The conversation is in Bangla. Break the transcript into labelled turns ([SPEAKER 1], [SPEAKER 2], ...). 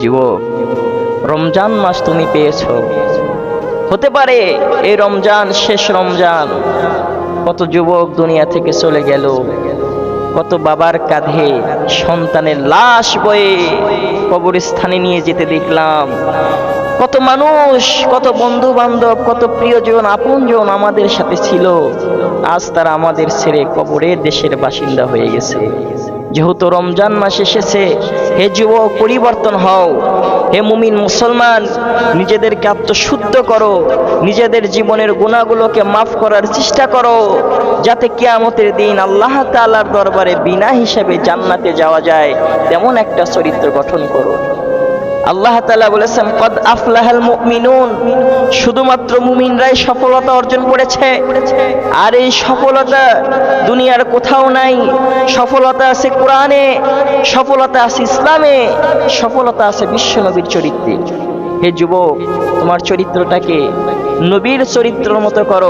[SPEAKER 1] যুবক, রমজান মাস তুমি পেয়েছো। হতে পারে এই রমজান শেষ রমজান। কত যুবক দুনিয়া থেকে চলে গেল, কত বাবার কাঁধে সন্তানের লাশ বয়ে কবরস্থানে নিয়ে যেতে দেখলাম। কত মানুষ, কত বন্ধু বান্ধব, কত প্রিয়জন আপনজন আমাদের সাথে ছিল, আজ তারা আমাদের ছেড়ে কবরের দেশের বাসিন্দা হয়ে গেছে। যেহেতু রমজান মাস এসেছে, হে যুবক পরিবর্তন হও। হে মুমিন মুসলমান, নিজেদেরকে আত্মশুদ্ধ করো, নিজেদের জীবনের গুনাহগুলোকে মাফ করার চেষ্টা করো, যাতে কিয়ামতের দিন আল্লাহ তাআলার দরবারে বিনা হিসাবে জান্নাতে যাওয়া যায়, তেমন একটা চরিত্র গঠন করো। আল্লাহ তাআলা বলেছেন, কদ আফলাহাল মুমিনুন, শুধুমাত্র মুমিনরাই সফলতা অর্জন করেছে। আর এই সফলতা দুনিয়ার কোথাও নাই। সফলতা আছে কোরআনে, সফলতা আছে ইসলামে, সফলতা আছে বিশ্বনবীর চরিত্রে। হে যুবক, তোমার চরিত্রটাকে নবীর চরিত্রের মতো করো।